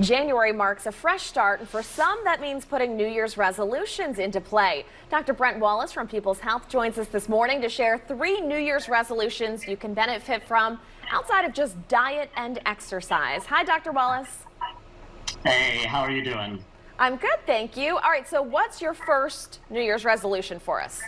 January marks a fresh start, and for some, that means putting New Year's resolutions into play. Dr. Brent Wallis from People's Health joins us this morning to share 3 New Year's resolutions you can benefit from outside of just diet and exercise. Hi, Dr. Wallis. Hey, how are you doing? I'm good, thank you. All right, so what's your first New Year's resolution for us?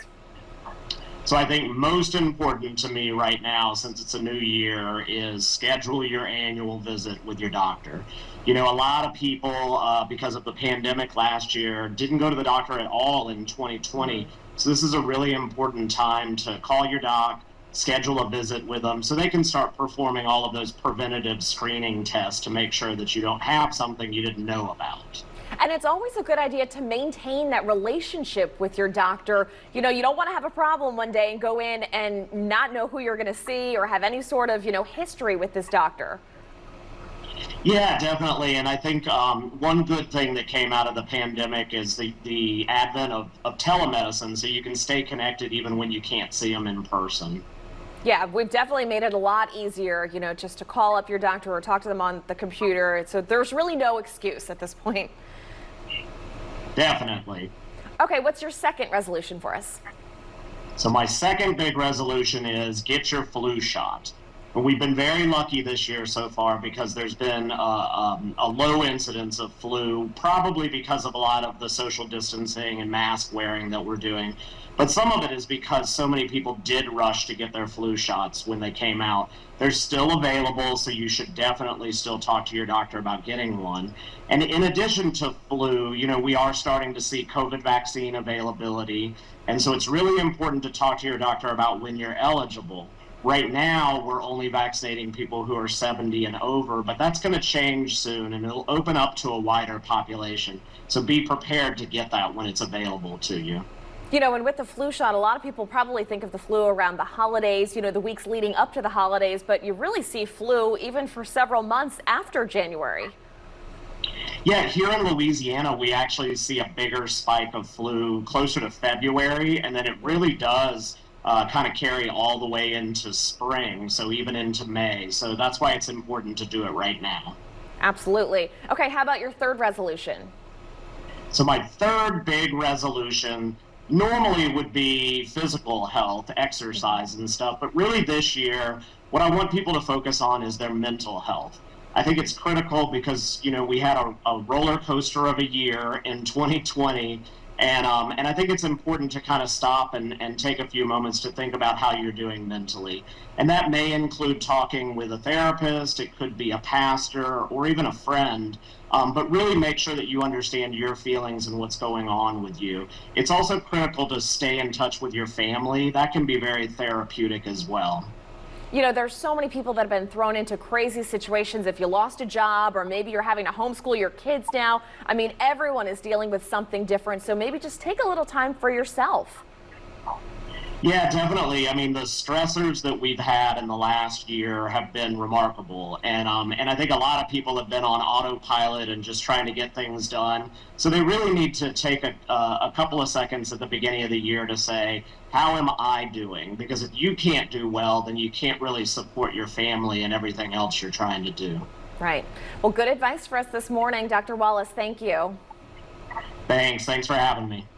So I think most important to me right now, since it's a new year, is schedule your annual visit with your doctor. You know, a lot of people, because of the pandemic last year, didn't go to the doctor at all in 2020. So this is a really important time to call your doc, schedule a visit with them so they can start performing all of those preventative screening tests to make sure that you don't have something you didn't know about. And it's always a good idea to maintain that relationship with your doctor. You know, you don't want to have a problem one day and go in and not know who you're going to see or have any sort of, history with this doctor. Yeah, definitely. And I think one good thing that came out of the pandemic is the advent of telemedicine, so you can stay connected even when you can't see them in person. Yeah, we've definitely made it a lot easier, just to call up your doctor or talk to them on the computer. So there's really no excuse at this point. Definitely. Okay, what's your second resolution for us? So my second big resolution is get your flu shot. And we've been very lucky this year so far because there's been a low incidence of flu, probably because of a lot of the social distancing and mask wearing that we're doing. But some of it is because so many people did rush to get their flu shots when they came out. They're still available, so you should definitely still talk to your doctor about getting one. And in addition to flu, we are starting to see COVID vaccine availability. And so it's really important to talk to your doctor about when you're eligible. Right now, we're only vaccinating people who are 70 and over, but that's going to change soon, and it'll open up to a wider population. So be prepared to get that when it's available to you. And with the flu shot, a lot of people probably think of the flu around the holidays, the weeks leading up to the holidays, but you really see flu even for several months after January. Yeah, here in Louisiana, we actually see a bigger spike of flu closer to February, and then it really does kind of carry all the way into spring, so even into May. So that's why it's important to do it right now. Absolutely. Okay, how about your third resolution? So my third big resolution normally would be physical health, exercise and stuff, but really this year, what I want people to focus on is their mental health. I think it's critical because, we had a roller coaster of a year in 2020. And I think it's important to kind of stop and take a few moments to think about how you're doing mentally. And that may include talking with a therapist, it could be a pastor, or even a friend, but really make sure that you understand your feelings and what's going on with you. It's also critical to stay in touch with your family. That can be very therapeutic as well. There's so many people that have been thrown into crazy situations. If you lost a job or maybe you're having to homeschool your kids now, everyone is dealing with something different. So maybe just take a little time for yourself. Yeah, definitely. The stressors that we've had in the last year have been remarkable. And I think a lot of people have been on autopilot and just trying to get things done. So they really need to take a couple of seconds at the beginning of the year to say, how am I doing? Because if you can't do well, then you can't really support your family and everything else you're trying to do. Right. Well, good advice for us this morning. Dr. Wallis, thank you. Thanks for having me.